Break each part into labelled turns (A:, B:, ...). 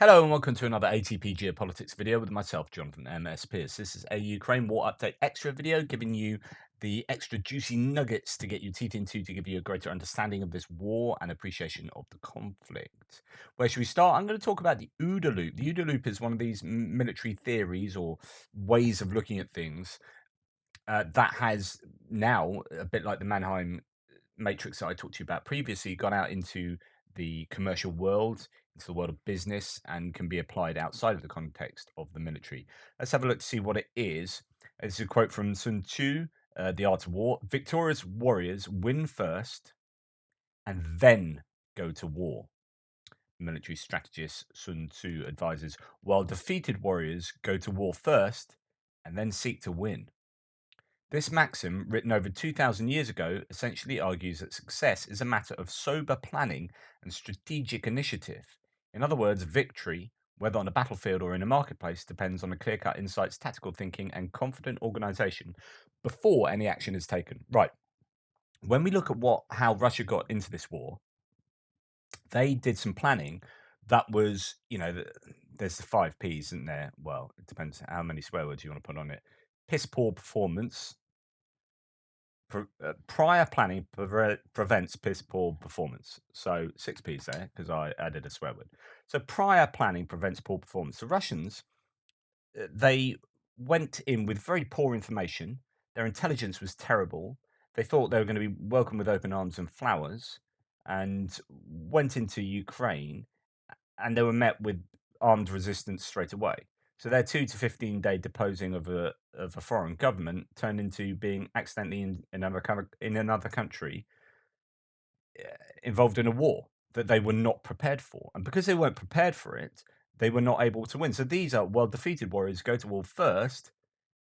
A: Hello and welcome to another ATP Geopolitics video with myself, Jonathan MS Pierce. This is a Ukraine War Update Extra video giving you the extra juicy nuggets to get your teeth into to give you a greater understanding of this war and appreciation of the conflict. Where should we start? I'm going to talk about the OODA Loop. The OODA Loop is one of these military theories or ways of looking at things that has now, a bit like the Mannheim matrix that I talked to you about previously, gone out into the commercial world, into the world of business, and can be applied outside of the context of the military. Let's have a look to see what it is. This is a quote from Sun Tzu, The Art of War. Victorious warriors win first and then go to war. Military strategist Sun Tzu advises, while defeated warriors go to war first and then seek to win. This maxim, written over 2,000 years ago, essentially argues that success is a matter of sober planning and strategic initiative. In other words, victory, whether on a battlefield or in a marketplace, depends on a clear cut insights, tactical thinking, and confident organization before any action is taken. Right. When we look at how Russia got into this war, they did some planning that was, there's the five P's, isn't there? Well, it depends how many swear words you want to put on it. Piss poor performance, prior planning prevents piss poor performance. So six P's there because I added a swear word. So prior planning prevents poor performance. The Russians, they went in with very poor information. Their intelligence was terrible. They thought they were going to be welcomed with open arms and flowers, and went into Ukraine, and they were met with armed resistance straight away. So their 2 to 15 day deposing of a foreign government turned into being accidentally in another country, involved in a war that they were not prepared for, and because they weren't prepared for it, they were not able to win. So these are well defeated warriors go to war first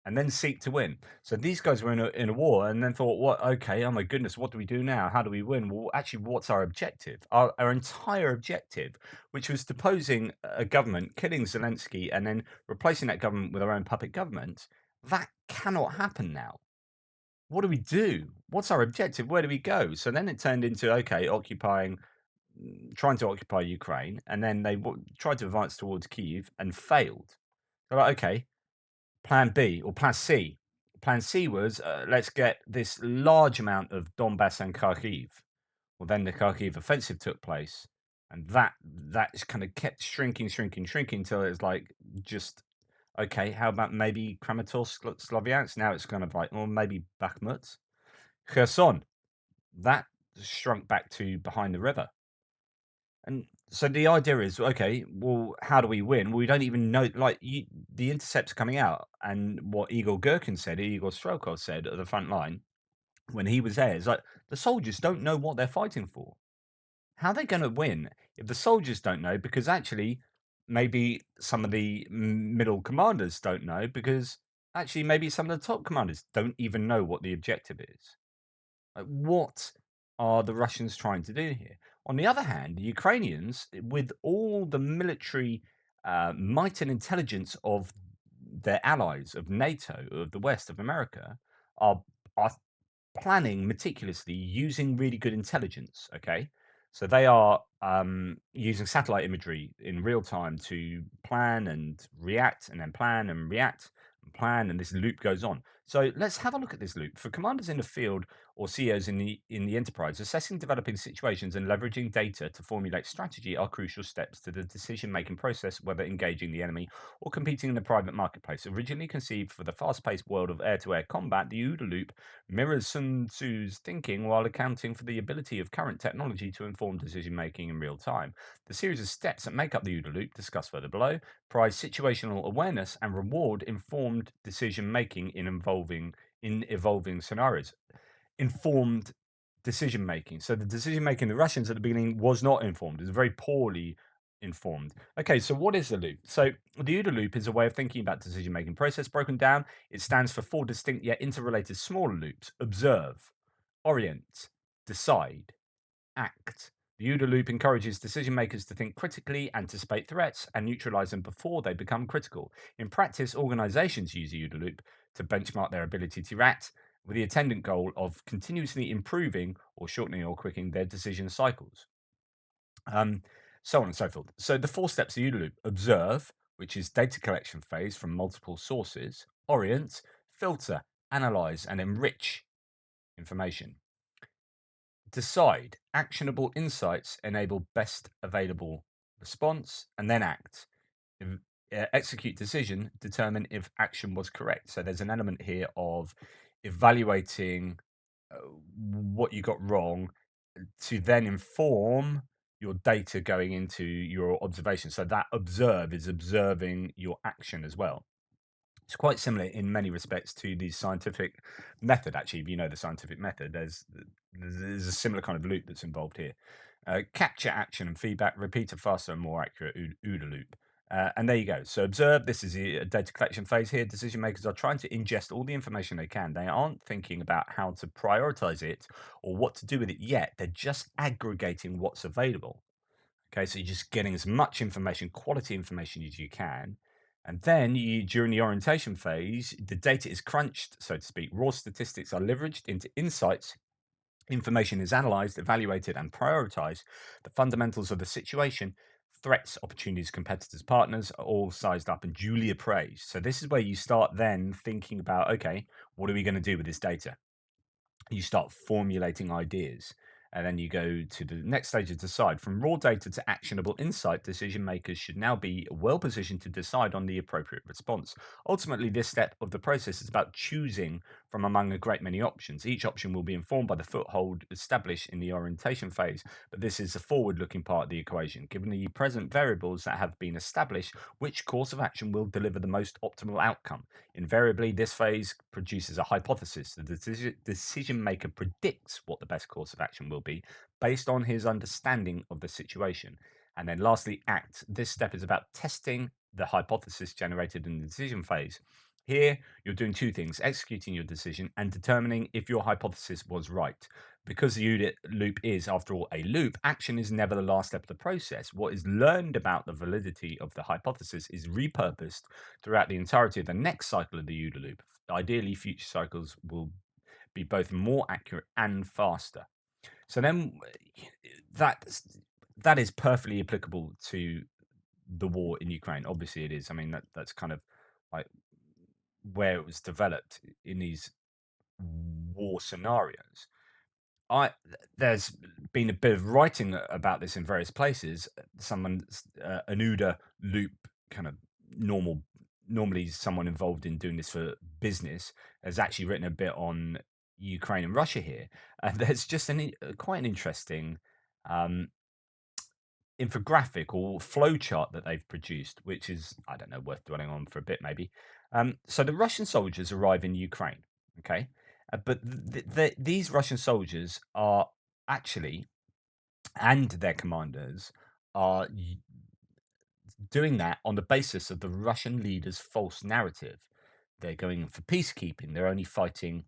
A: and then seek to win. So these guys were in a war and then thought, what? Okay, oh my goodness, what do we do now? How do we win? Well, actually, what's our objective? Our entire objective, which was deposing a government, killing Zelensky, and then replacing that government with our own puppet government, that cannot happen now. What do we do? What's our objective? Where do we go? So then it turned into, okay, trying to occupy Ukraine, and then they tried to advance towards Kyiv and failed. They're like, okay, Plan B or Plan C. Plan C was, let's get this large amount of Donbass and Kharkiv. Well, then the Kharkiv offensive took place, and that just kind of kept shrinking until it was like just okay. How about maybe Kramatorsk, Sloviansk? Now it's kind of like, well, maybe Bakhmut, Kherson. That shrunk back to behind the river. And so the idea is, okay, well, how do we win? Well, we don't even know. The intercepts coming out, and what Igor Strelkov said at the front line when he was there is like the soldiers don't know what they're fighting for. How are they going to win if the soldiers don't know? Because actually, maybe some of the middle commanders don't know. Because actually, maybe some of the top commanders don't even know what the objective is. Like, what are the Russians trying to do here? On the other hand, the Ukrainians, with all the military might and intelligence of their allies, of NATO, of the West, of America, are planning meticulously using really good intelligence. Okay. So they are using satellite imagery in real time to plan and react, and then plan and react and plan, and this loop goes on. So let's have a look at this loop. For commanders in the field or CEOs in the enterprise, assessing developing situations and leveraging data to formulate strategy are crucial steps to the decision-making process, whether engaging the enemy or competing in the private marketplace. Originally conceived for the fast-paced world of air-to-air combat, the OODA Loop mirrors Sun Tzu's thinking while accounting for the ability of current technology to inform decision-making in real time. The series of steps that make up the OODA Loop, discussed further below, prize situational awareness and reward informed decision-making in evolving scenarios. Informed decision making. So the decision making the Russians at the beginning was not informed. It was very poorly informed. Okay, so what is the loop? So the OODA loop is a way of thinking about decision making process broken down. It stands for four distinct yet interrelated smaller loops: observe, orient, decide, act. The OODA loop encourages decision makers to think critically, anticipate threats, and neutralize them before they become critical. In practice, organizations use the OODA loop to benchmark their ability to act with the attendant goal of continuously improving or shortening or quickening their decision cycles. Um, so on and so forth. So the 4 steps of OODA Loop: observe, which is data collection phase from multiple sources; orient, filter, analyze, and enrich information; decide, actionable insights enable best available response; and then act. Execute decision, determine if action was correct. So there's an element here of evaluating what you got wrong to then inform your data going into your observation. So that observe is observing your action as well. It's quite similar in many respects to the scientific method. Actually, if you know the scientific method, there's a similar kind of loop that's involved here. Capture action and feedback, repeat a faster and more accurate OODA loop. And there you go. So observe, this is a data collection phase here. Decision makers are trying to ingest all the information they can. They aren't thinking about how to prioritize it or what to do with it yet. They're just aggregating what's available. Okay, so you're just getting as much information, quality information as you can. And then during the orientation phase, the data is crunched, so to speak. Raw statistics are leveraged into insights. Information is analyzed, evaluated, and prioritized. The fundamentals of the situation, threats, opportunities, competitors, partners, are all sized up and duly appraised. So this is where you start then thinking about, okay, what are we going to do with this data? You start formulating ideas, and then you go to the next stage of decide. From raw data to actionable insight, decision makers should now be well positioned to decide on the appropriate response. Ultimately, this step of the process is about choosing from among a great many options. Each option will be informed by the foothold established in the orientation phase, but this is the forward looking part of the equation. Given the present variables that have been established, which course of action will deliver the most optimal outcome? Invariably, this phase produces a hypothesis. The decision maker predicts what the best course of action will be based on his understanding of the situation. And then, lastly, act. This step is about testing the hypothesis generated in the decision phase. Here, you're doing two things: executing your decision and determining if your hypothesis was right. Because the UDIT loop is, after all, a loop, action is never the last step of the process. What is learned about the validity of the hypothesis is repurposed throughout the entirety of the next cycle of the OODA loop. Ideally, future cycles will be both more accurate and faster. So then that that is perfectly applicable to the war in Ukraine. Obviously, it is. I mean, that's kind of like where it was developed in these war scenarios. There's been a bit of writing about this in various places. An OODA loop kind of normally someone involved in doing this for business has actually written a bit on Ukraine and Russia here. And there's just quite an interesting um, infographic or flowchart that they've produced, which is, I don't know, worth dwelling on for a bit maybe. So the Russian soldiers arrive in Ukraine, okay? But these Russian soldiers are actually, and their commanders, are doing that on the basis of the Russian leader's false narrative. They're going for peacekeeping. They're only fighting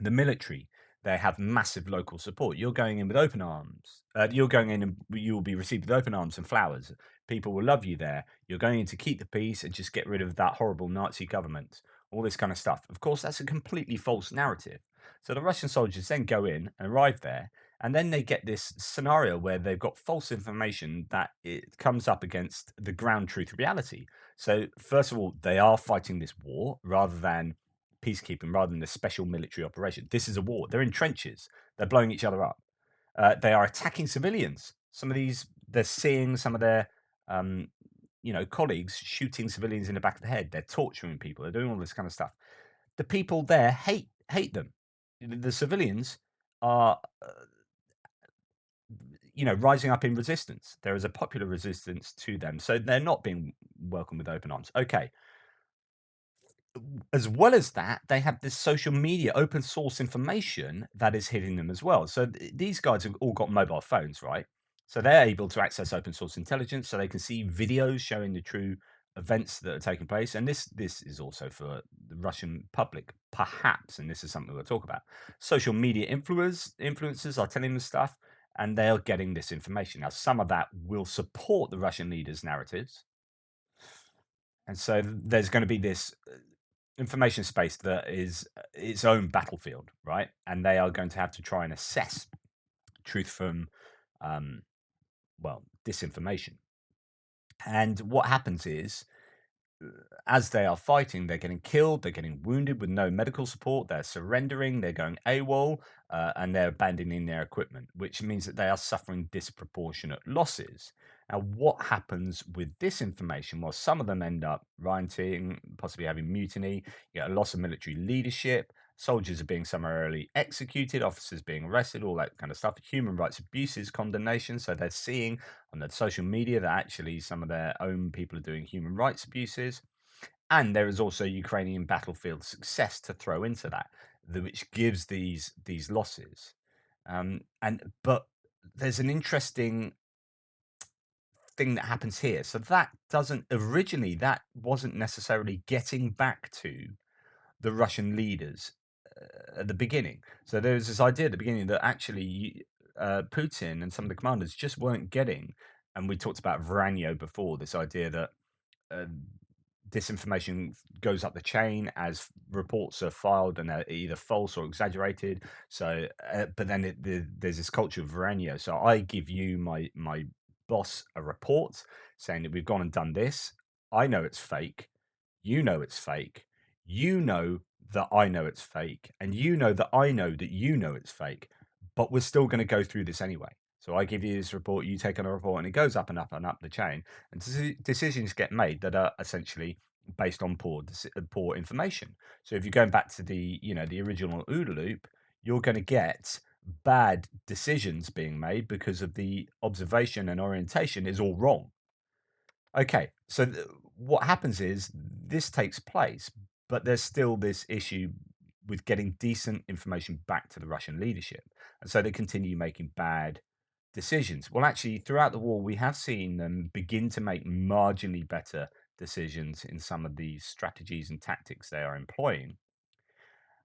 A: the military. They have massive local support. You're going in with open arms. You're going in and you will be received with open arms and flowers. People will love you there. You're going in to keep the peace and just get rid of that horrible Nazi government. All this kind of stuff. Of course, that's a completely false narrative. So the Russian soldiers then go in and arrive there, and then they get this scenario where they've got false information that it comes up against the ground truth reality. So first of all, they are fighting this war rather than peacekeeping, rather than the special military operation. This is a war. They're in trenches. They're blowing each other up. They are attacking civilians. They're seeing some of their, um, colleagues shooting civilians in the back of the head. They're torturing people. They're doing all this kind of stuff. The people there hate them. The civilians are, rising up in resistance. There is a popular resistance to them, so they're not being welcomed with open arms. Okay, as well as that, they have this social media open source information that is hitting them as well. So these guys have all got mobile phones, right? So they're able to access open source intelligence, so they can see videos showing the true events that are taking place. And this is also for the Russian public, perhaps. And this is something we'll talk about. Social media influencers are telling them stuff, and they are getting this information. Now, some of that will support the Russian leaders' narratives, and so there's going to be this information space that is its own battlefield, right? And they are going to have to try and assess truth from um, well, disinformation. And what happens is, as they are fighting, they're getting killed, they're getting wounded with no medical support, they're surrendering, they're going AWOL, and they're abandoning their equipment, which means that they are suffering disproportionate losses. Now, what happens with this information? Well, some of them end up rioting, possibly having mutiny, you get a loss of military leadership, soldiers are being summarily executed, officers being arrested, all that kind of stuff, human rights abuses, condemnation. So they're seeing on the social media that actually some of their own people are doing human rights abuses. And there is also Ukrainian battlefield success to throw into that, which gives these losses. But there's an interesting thing that happens here. So that doesn't originally that wasn't necessarily getting back to the Russian leaders at the beginning. So there was this idea at the beginning that actually Putin and some of the commanders just weren't getting, and we talked about Vranyo before, this idea that uh, disinformation goes up the chain as reports are filed and are either false or exaggerated. So, but then there's this culture of Vranyo. So I give you my boss a report saying that we've gone and done this. I know it's fake. You know it's fake. You know that I know it's fake, and you know that I know that you know it's fake. But we're still going to go through this anyway. So I give you this report, you take on a report, and it goes up and up and up the chain, and decisions get made that are essentially based on poor information. So if you're going back to the original OODA loop, you're going to get bad decisions being made because of the observation and orientation is all wrong. Okay, so what happens is this takes place, but there's still this issue with getting decent information back to the Russian leadership. And so they continue making bad decisions. Well, actually, throughout the war, we have seen them begin to make marginally better decisions in some of these strategies and tactics they are employing.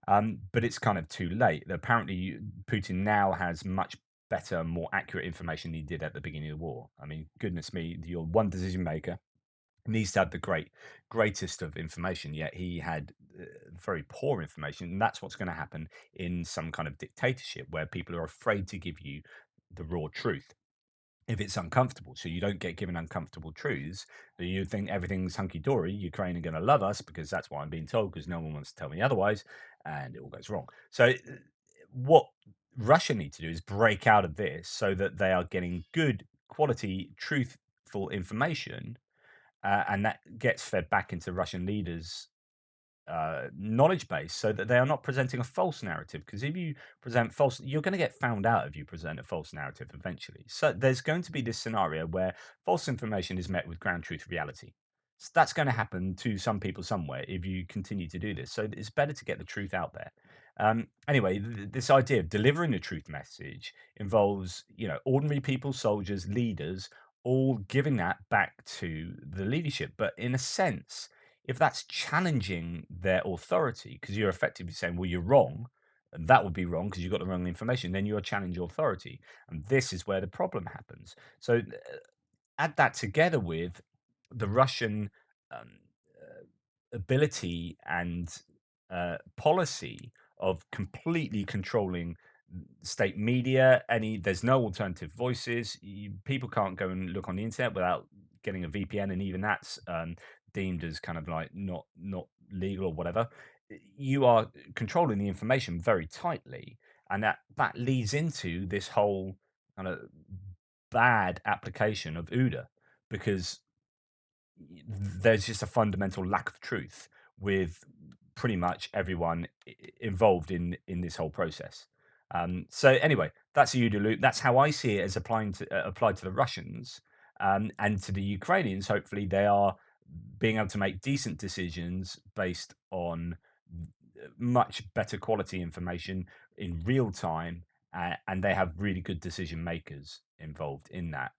A: But it's kind of too late. Apparently, Putin now has much better, more accurate information than he did at the beginning of the war. I mean, goodness me, you're one decision maker needs to have the greatest of information, yet he had very poor information, and that's what's going to happen in some kind of dictatorship where people are afraid to give you the raw truth if it's uncomfortable. So you don't get given uncomfortable truths. You think everything's hunky dory. Ukraine are going to love us because that's what I'm being told, because no one wants to tell me otherwise, and it all goes wrong. So what Russia need to do is break out of this so that they are getting good quality, truthful information, and that gets fed back into Russian leaders' knowledge base, so that they are not presenting a false narrative. Because if you present false, you're going to get found out if you present a false narrative eventually. So there's going to be this scenario where false information is met with ground truth reality. So that's going to happen to some people somewhere if you continue to do this. So it's better to get the truth out there. Anyway, this idea of delivering the truth message involves, ordinary people, soldiers, leaders, all giving that back to the leadership. But in a sense, if that's challenging their authority, because you're effectively saying, well, you're wrong, and that would be wrong because you got the wrong information, then you're challenging authority. And this is where the problem happens. So add that together with the Russian um, ability and policy of completely controlling state media. There's no alternative voices. People can't go and look on the internet without getting a VPN, and even that's deemed as kind of like not legal or whatever. You are controlling the information very tightly, and that leads into this whole kind of bad application of OODA, because there's just a fundamental lack of truth with pretty much everyone involved in this whole process. So anyway, that's a UWU loop. That's how I see it as applied to the Russians, and to the Ukrainians. Hopefully, they are being able to make decent decisions based on much better quality information in real time, and they have really good decision makers involved in that.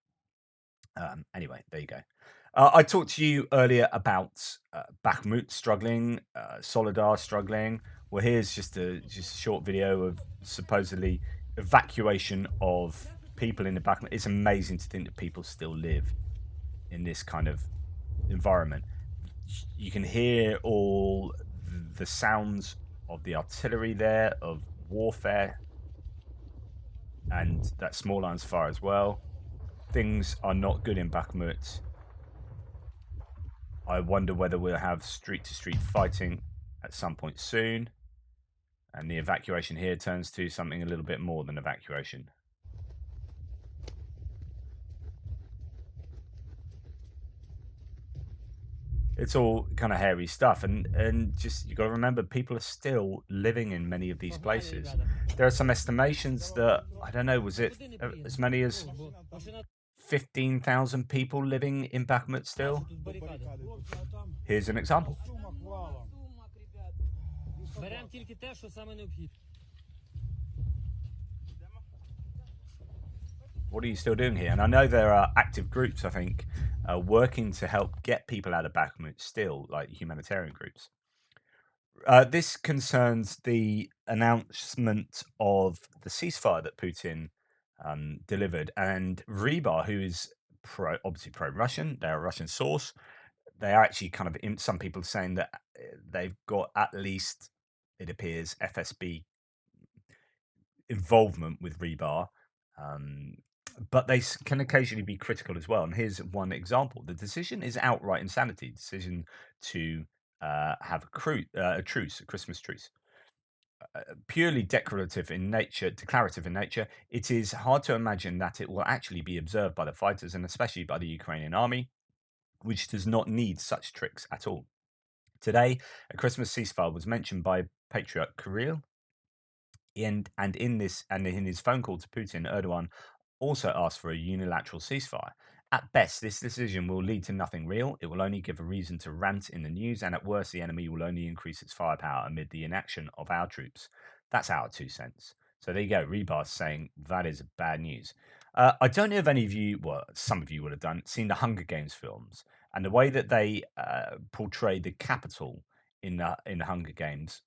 A: Anyway, there you go. I talked to you earlier about Bakhmut struggling, Solidar struggling. Well, here's just a short video of supposedly evacuation of people in the Bakhmut. It's amazing to think that people still live in this kind of environment. You can hear all the sounds of the artillery there, of warfare, and that small arms fire as well. things are not good in Bakhmut. I wonder whether we'll have street-to-street fighting at some point soon. And the evacuation here turns to something a little bit more than evacuation. It's all kind of hairy stuff, and just you got to remember, people are still living in many of these places. There are some estimations that I don't know, was it as many as 15,000 people living in Bakhmut still? Here's an example. What are you still doing here? And I know there are active groups, I think, working to help get people out of Bakhmut still, like humanitarian groups. This concerns the announcement of the ceasefire that Putin delivered. And Rybar, who is obviously pro-Russian, they're a Russian source. They are actually kind of, some people saying that they've got at least, it appears, FSB involvement with Rybar. But they can occasionally be critical as well. And here's one example. The decision is outright insanity. Decision to have a truce, a Christmas truce. Purely declarative in nature, it is hard to imagine that it will actually be observed by the fighters and especially by the Ukrainian army, which does not need such tricks at all. Today, a Christmas ceasefire was mentioned by Patriot Kirill, and in his phone call to Putin, Erdogan also asked for a unilateral ceasefire. At best, this decision will lead to nothing real. It will only give a reason to rant in the news, and at worst, the enemy will only increase its firepower amid the inaction of our troops. That's our 2 cents. So there you go. Rebar's saying that is bad news. I don't know if any of you, well, some of you would have done, seen the Hunger Games films and the way that they portray the capital in the Hunger Games.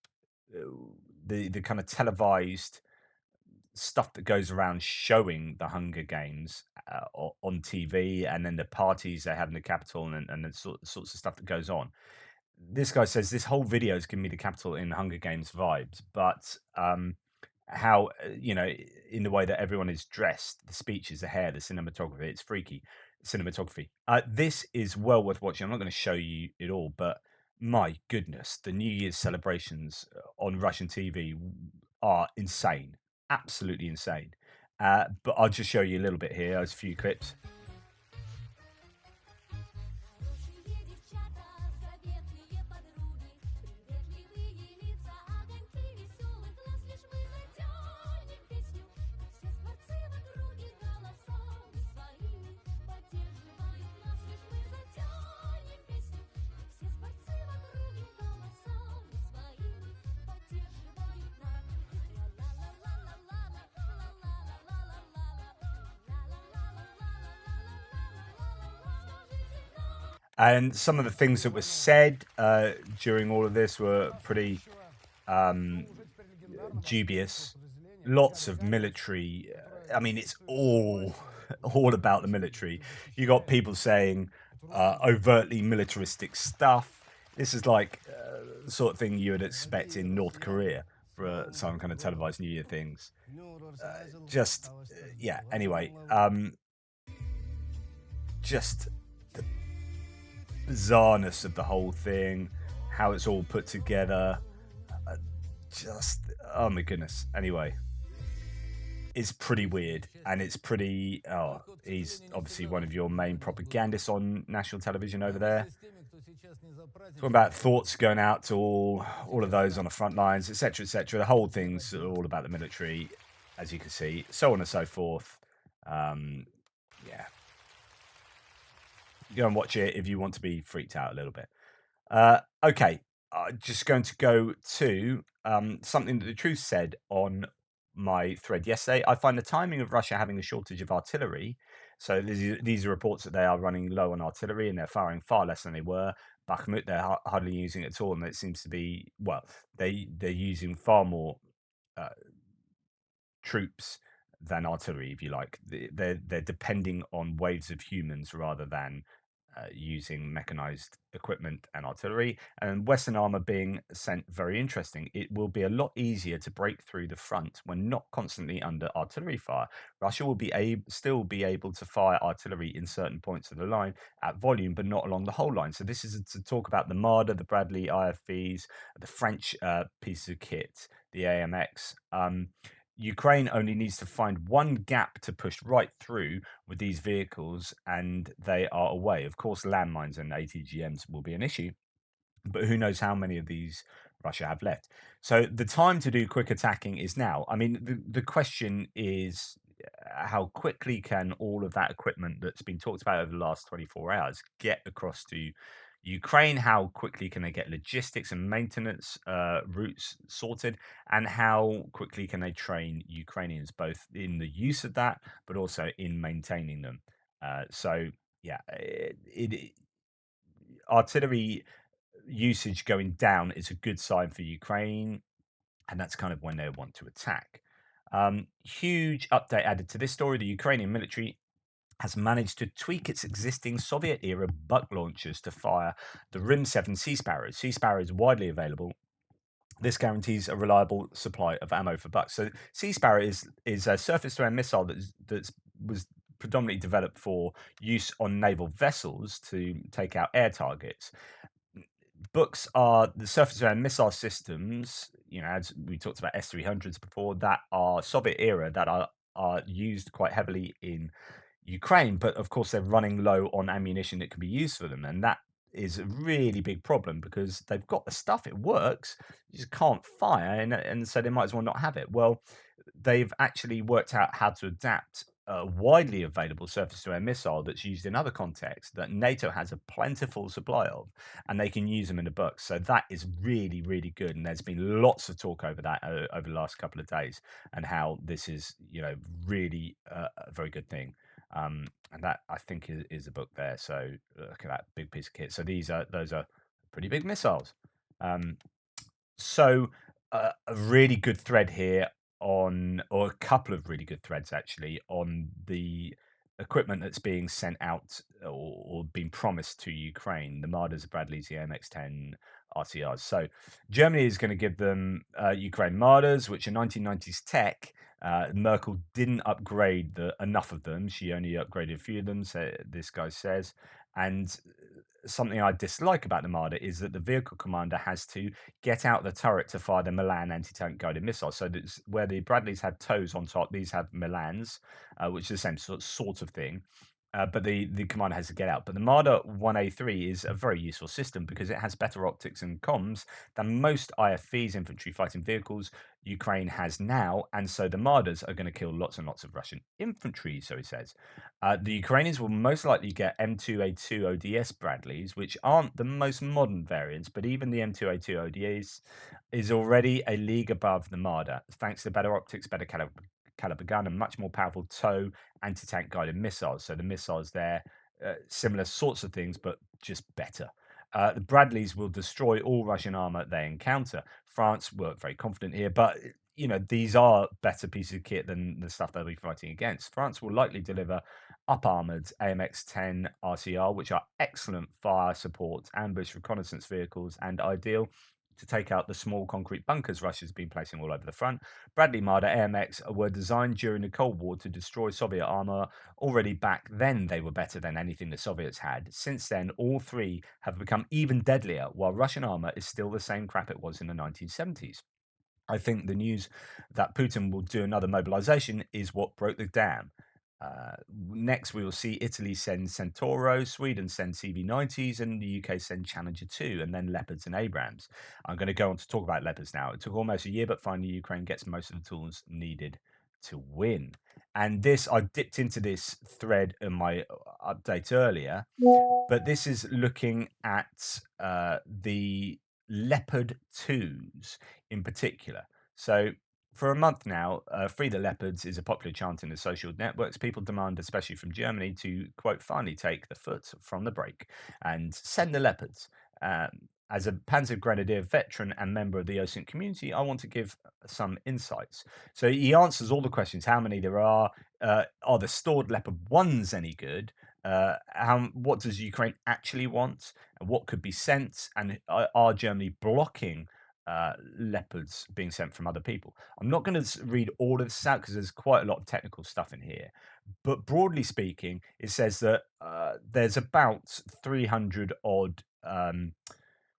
A: The kind of televised stuff that goes around showing the Hunger Games on TV, and then the parties they have in the Capitol, and the sorts of stuff that goes on. This guy says this whole video is giving me the Capitol in Hunger Games vibes, but how in the way that everyone is dressed, the speeches, the hair, the cinematography, it's freaky cinematography. This is well worth watching. I'm not going to show you it all, but my goodness, the New Year's celebrations on Russian TV are insane, absolutely insane. But I'll just show you a little bit here. There's a few clips. And some of the things that were said during all of this were pretty dubious. Lots of military. I mean, it's all about the military. You got people saying overtly militaristic stuff. This is like the sort of thing you would expect in North Korea for some kind of televised New Year things. Yeah. Anyway, just the bizarreness of the whole thing, how it's all put together. Oh my goodness. Anyway, it's pretty weird, and it's pretty. Oh, he's obviously one of your main propagandists on national television over there. Talking about thoughts going out to all of those on the front lines, etc., etc. The whole thing's all about the military, as you can see, so on and so forth. Yeah, go and watch it if you want to be freaked out a little bit. Okay, just going to go to something that the Truth said on my thread yesterday. I find the timing of Russia having a shortage of artillery. So these are reports that they are running low on artillery and they're firing far less than they were. Bakhmut, they're hardly using it at all, and it seems to be, well, they're using far more troops than artillery, if you like. They're depending on waves of humans rather than using mechanized equipment and artillery, and Western armor being sent. Very interesting. It will be a lot easier to break through the front when not constantly under artillery fire. Russia will still be able to fire artillery in certain points of the line at volume, but not along the whole line. So this is to talk about the Marder, the Bradley IFVs, the French pieces of kit, the AMX. Ukraine only needs to find one gap to push right through with these vehicles, and they are away. Of course, landmines and ATGMs will be an issue, but who knows how many of these Russia have left. So the time to do quick attacking is now. I mean, the question is how quickly can all of that equipment that's been talked about over the last 24 hours get across to Ukraine? How quickly can they get logistics and maintenance routes sorted? And how quickly can they train Ukrainians, both in the use of that, but also in maintaining them? So, yeah, artillery usage going down is a good sign for Ukraine, and that's kind of when they want to attack. Huge update added to this story. The Ukrainian military has managed to tweak its existing Soviet era buck launchers to fire the Rim 7 Sea Sparrows. Sea Sparrow is widely available. This guarantees a reliable supply of ammo for bucks. So Sea Sparrow is a surface-to-air missile that's was predominantly developed for use on naval vessels to take out air targets. Books are the surface-to-air missile systems, as we talked about S-300s before, that are Soviet era, that are used quite heavily in Ukraine, but of course they're running low on ammunition that can be used for them, and that is a really big problem because they've got the stuff, it works, you just can't fire, and so they might as well not have it. Well, they've actually worked out how to adapt a widely available surface-to-air missile that's used in other contexts that NATO has a plentiful supply of, and they can use them in the books. So that is really, really good. And there's been lots of talk over that over the last couple of days, and how this is, really a very good thing. And that I think is a book there. So look at that big piece of kit. So those are pretty big missiles. Um, so a really good thread here or a couple of really good threads actually on the equipment that's being sent out or being promised to Ukraine, the Marders, the Bradleys, the MX-10 RCRs. So Germany is going to give them Ukraine Marders, which are 1990s tech. Merkel didn't upgrade enough of them. She only upgraded a few of them, so this guy says. And something I dislike about the Marder is that the vehicle commander has to get out the turret to fire the Milan anti-tank guided missile. So that's where the Bradleys had tows on top, these have Milans, which is the same sort of thing. But the commander has to get out. But the Marder 1A3 is a very useful system because it has better optics and comms than most IFVs, infantry fighting vehicles, Ukraine has now. And so the Marders are going to kill lots and lots of Russian infantry, so he says. The Ukrainians will most likely get M2A2 ODS Bradleys, which aren't the most modern variants, but even the M2A2 ODS is already a league above the Marder, thanks to better optics, better caliber gun, and much more powerful tow anti-tank guided missiles. So the missiles there, similar sorts of things, but just better. The Bradleys will destroy all Russian armor they encounter. France were very confident here, but these are better pieces of kit than the stuff they'll be fighting against. France will likely deliver up-armored AMX-10 RCR, which are excellent fire support, ambush reconnaissance vehicles, and ideal to take out the small concrete bunkers Russia's been placing all over the front. Bradley Marder AMX were designed during the Cold War to destroy Soviet armor. Already back then, they were better than anything the Soviets had. Since then, all three have become even deadlier, while Russian armor is still the same crap it was in the 1970s. I think the news that Putin will do another mobilization is what broke the dam. Next, we will see Italy send Centauro, Sweden send CV90s, and the UK send Challenger 2, and then Leopards and Abrams. I'm going to go on to talk about Leopards now. It took almost a year, but finally Ukraine gets most of the tools needed to win. And I dipped into this thread in my update earlier, but this is looking at the Leopard 2s in particular. So for a month now, Free the Leopards is a popular chant in the social networks. People demand, especially from Germany, to, quote, finally take the foot from the brake and send the Leopards. As a Panzer Grenadier veteran and member of the OSINT community, I want to give some insights. So he answers all the questions, how many there are the stored Leopard 1s any good? what does Ukraine actually want, and what could be sent, and are Germany blocking Leopards being sent from other people? I'm not going to read all of this out because there's quite a lot of technical stuff in here, but broadly speaking, it says that there's about 300 odd.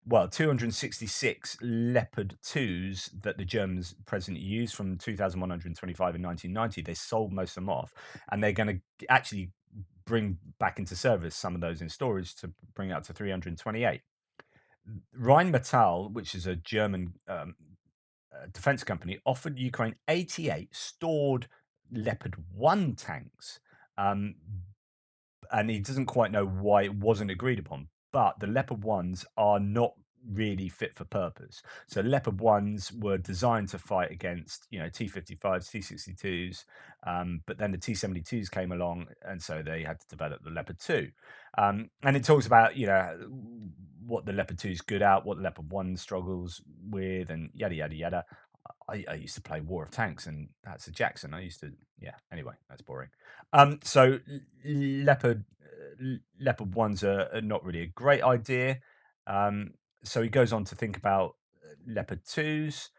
A: 266 Leopard 2s that the Germans presently use from 2,125 in 1990. They sold most of them off, and they're going to actually bring back into service some of those in storage to bring it up to 328. Rheinmetall, which is a German defense company, offered Ukraine 88 stored Leopard 1 tanks. And he doesn't quite know why it wasn't agreed upon. But the Leopard ones are not really fit for purpose. So Leopard ones were designed to fight against, T-55s, T-62s, but then the T-72s came along, and so they had to develop the Leopard 2. And it talks about, what the Leopard 2 is good at, what the Leopard 1 struggles with, and yada yada yada. I used to play War of Tanks, and that's a Jackson. I used to, yeah. Anyway, that's boring. So Leopard ones are not really a great idea. So he goes on to think about Leopard twos.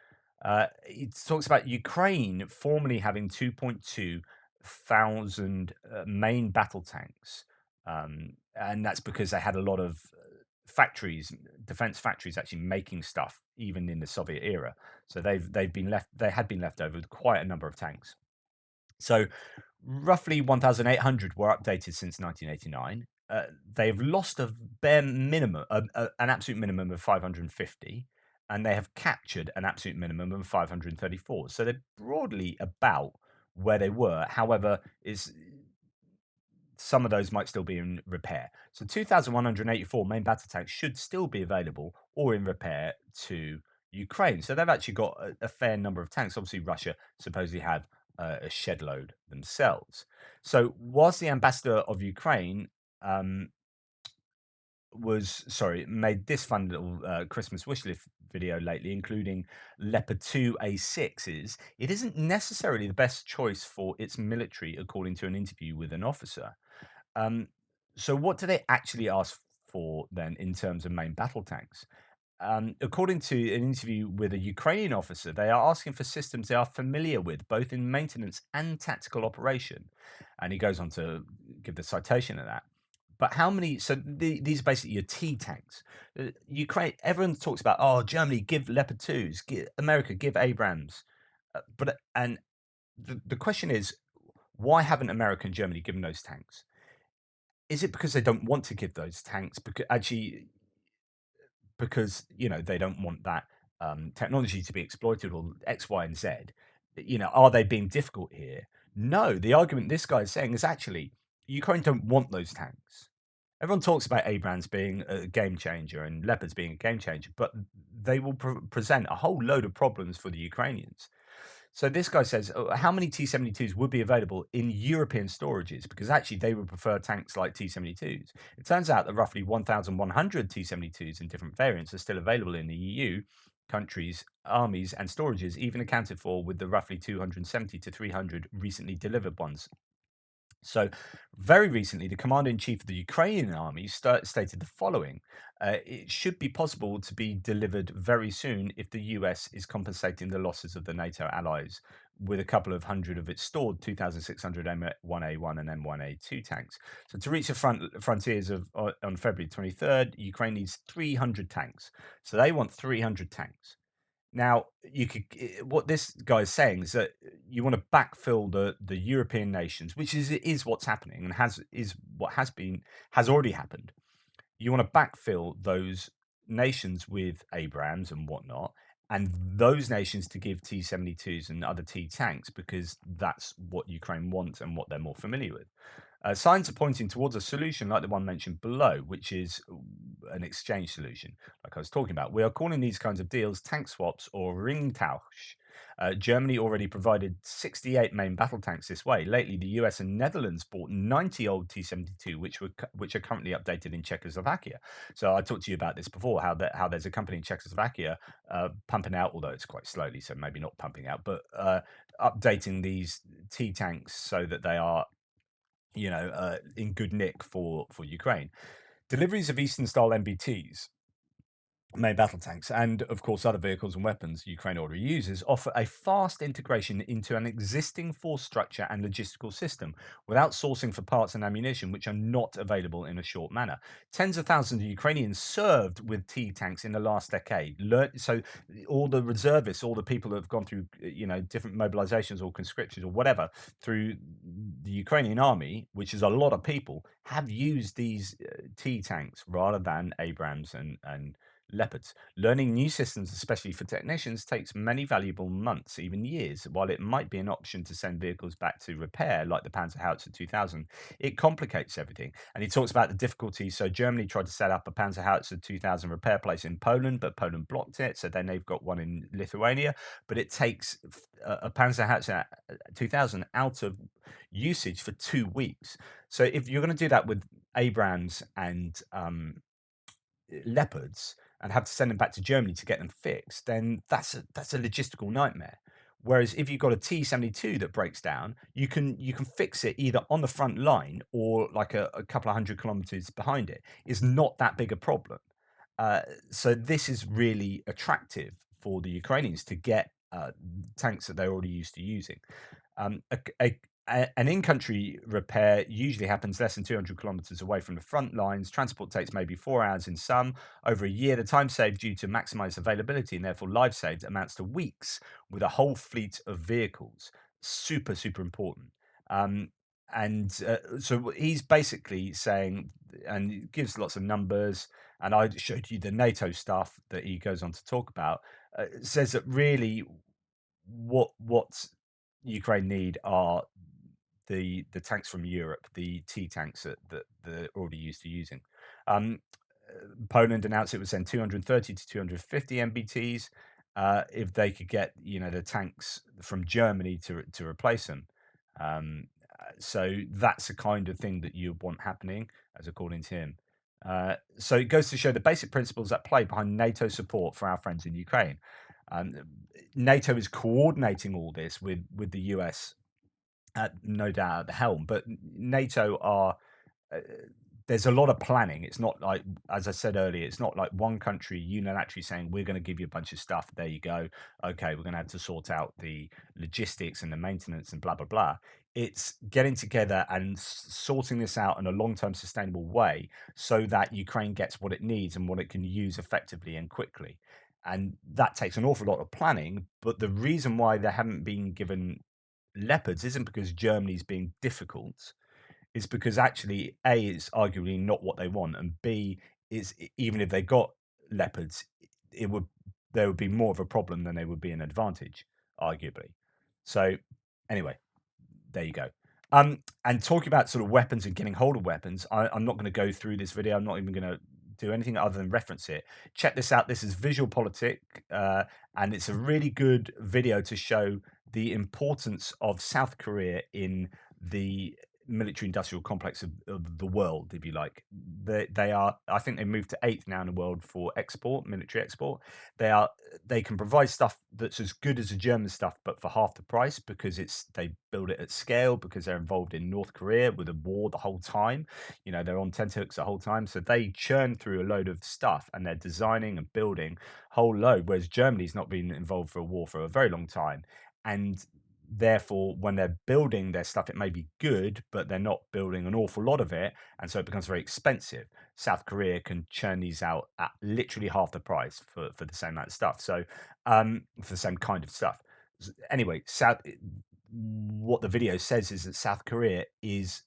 A: He talks about Ukraine formerly having 2.2 thousand main battle tanks, and that's because they had a lot of factories, defense factories, actually making stuff even in the Soviet era. So they had been left over with quite a number of tanks. So roughly 1,800 were updated since 1989. They've lost a bare minimum, an absolute minimum of 550, and they have captured an absolute minimum of 534. So they're broadly about where they were. However, is some of those might still be in repair. So 2,184 main battle tanks should still be available or in repair to Ukraine. So they've actually got a fair number of tanks. Obviously, Russia supposedly have a shed load themselves. So whilst the ambassador of Ukraine made this fun little Christmas wish list video lately, including Leopard 2 A6s, it isn't necessarily the best choice for its military, according to an interview with an officer. Um, so what do they actually ask for then in terms of main battle tanks? According to an interview with a Ukrainian officer, they are asking for systems they are familiar with, both in maintenance and tactical operation. And he goes on to give the citation of that. But how many? So these are basically your T tanks. Ukraine. Everyone talks about, oh, Germany give Leopard twos, America give Abrams, and the question is, why haven't America and Germany given those tanks? Is it because they don't want to give those tanks? Because they don't want that technology to be exploited, or X, Y, and Z. Are they being difficult here? No, the argument this guy is saying is actually Ukraine don't want those tanks. Everyone talks about Abrams being a game changer and Leopards being a game changer, but they will present a whole load of problems for the Ukrainians. So this guy says, how many T-72s would be available in European storages? Because actually they would prefer tanks like T-72s. It turns out that roughly 1,100 T-72s in different variants are still available in the EU countries, armies, and storages, even accounted for with the roughly 270 to 300 recently delivered ones. So, very recently, the commander in chief of the Ukrainian army stated the following: it should be possible to be delivered very soon if the US is compensating the losses of the NATO allies with a couple of hundred of its stored 2,600 M1A1 and M1A2 tanks. So, to reach the frontiers on February 23rd, Ukraine needs 300 tanks. So, they want 300 tanks. Now, what this guy is saying is that you want to backfill the European nations, which is what's happening and has already happened. You want to backfill those nations with Abrams and whatnot, and those nations to give T-72s and other T tanks because that's what Ukraine wants and what they're more familiar with. Signs are pointing towards a solution like the one mentioned below, which is an exchange solution, like I was talking about. We are calling these kinds of deals tank swaps or Ringtausch. Germany already provided 68 main battle tanks this way. Lately, the US and Netherlands bought 90 old T-72, which are currently updated in Czechoslovakia. So I talked to you about this before, how there's a company in Czechoslovakia pumping out, although it's quite slowly, so maybe not pumping out, but updating these T tanks so that they are in good nick for Ukraine. Deliveries of Eastern-style MBTs, main battle tanks, and of course other vehicles and weapons Ukraine already uses, offer a fast integration into an existing force structure and logistical system without sourcing for parts and ammunition which are not available in a short manner. Tens of thousands of Ukrainians served with T tanks in the last decade. So all the reservists, all the people that have gone through different mobilizations or conscriptions or whatever through the Ukrainian army, which is a lot of people, have used these T tanks rather than Abrams and Leopards. Learning new systems, especially for technicians, takes many valuable months, even years. While it might be an option to send vehicles back to repair, like the Panzerhaubitze 2000, it complicates everything. And he talks about the difficulty. So Germany tried to set up a Panzerhaubitze 2000 repair place in Poland, but Poland blocked it. So then they've got one in Lithuania. But it takes a Panzerhaubitze 2000 out of usage for 2 weeks. So if you're going to do that with Abrams and Leopards and have to send them back to Germany to get them fixed, then that's a logistical nightmare. Whereas if you've got a T-72 that breaks down, you can fix it either on the front line or like a couple of 100 kilometers behind it. It's not that big a problem. Uh, so this is really attractive for the Ukrainians to get tanks that they're already used to using. Um, a, an in-country repair usually happens less than 200 kilometers away from the front lines. Transport takes maybe 4 hours in some. Over a year, the time saved due to maximize availability and therefore lives saved amounts to weeks with a whole fleet of vehicles. Super, super important. Um, so he's basically saying, and he gives lots of numbers, and I showed you the NATO stuff that he goes on to talk about, says that really what Ukraine need are the tanks from Europe, the T tanks that they're already used to using. Um, Poland announced it would send 230 to 250 MBTs if they could get the tanks from Germany to replace them. So that's the kind of thing that you want happening, as according to him. So it goes to show the basic principles at play behind NATO support for our friends in Ukraine. Um, NATO is coordinating all this with the US, no doubt at the helm, but NATO are uh, there's a lot of planning. It's not like, as I said earlier, it's not like one country unilaterally saying we're going to give you a bunch of stuff. There you go. Okay, we're going to have to sort out the logistics and the maintenance and blah blah blah. It's getting together and sorting this out in a long-term sustainable way so that Ukraine gets what it needs and what it can use effectively and quickly. And that takes an awful lot of planning. But the reason why they haven't been given Leopards isn't because Germany's being difficult. It's because actually, A, it's arguably not what they want, and B, is even if they got Leopards, it would there would be more of a problem than there would be an advantage, arguably. So anyway, there you go. And talking about sort of weapons and getting hold of weapons, I'm not going to go through this video. I'm not even going to do anything other than reference it. Check this out. This is Visual Politic, and it's a really good video to show the importance of South Korea in the military industrial complex of the world, if you like. They are, I think they moved to eighth now in the world for export, military export. They can provide stuff that's as good as the German stuff, but for half the price because they build it at scale because they're involved in North Korea with a war the whole time. They're on tenterhooks the whole time, so they churn through a load of stuff and they're designing and building whole load. Whereas Germany's not been involved for a war for a very long time, and therefore when they're building their stuff it may be good but they're not building an awful lot of it, and so it becomes very expensive. South Korea can churn these out at literally half the price for the same amount of stuff, so for the same kind of stuff. Anyway, what the video says is that South Korea is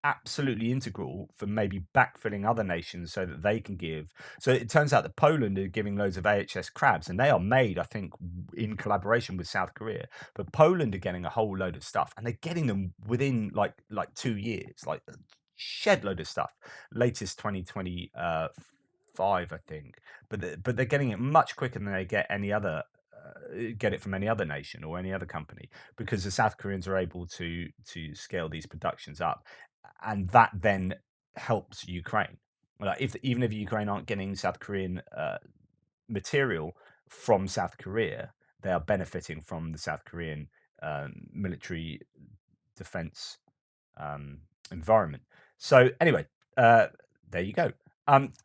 A: absolutely integral for maybe backfilling other nations so that they can give. So it turns out that Poland are giving loads of AHS crabs, and they are made, I think, in collaboration with South Korea. But Poland are getting a whole load of stuff, and they're getting them within like 2 years, like a shed load of stuff. Latest 2025, I think. But they're getting it much quicker than they get it from any other nation or any other company, because the South Koreans are able to scale these productions up, and that then helps Ukraine. Like if even if Ukraine aren't getting South Korean material from South Korea, they are benefiting from the South Korean military defense environment. So anyway, there you go.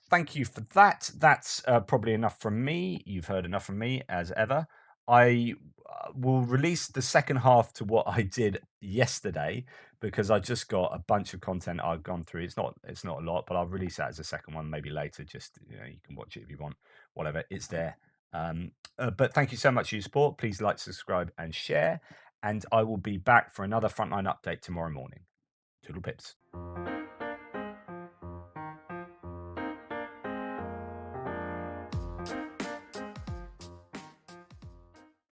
A: Thank you for that. That's probably enough from me. You've heard enough from me as ever. I will release the second half to what I did yesterday because I just got a bunch of content I've gone through. It's not a lot, but I'll release that as a second one maybe later. Just you can watch it if you want. Whatever, it's there. But thank you so much for your support. Please like, subscribe, and share. And I will be back for another Frontline update tomorrow morning. Toodle pips.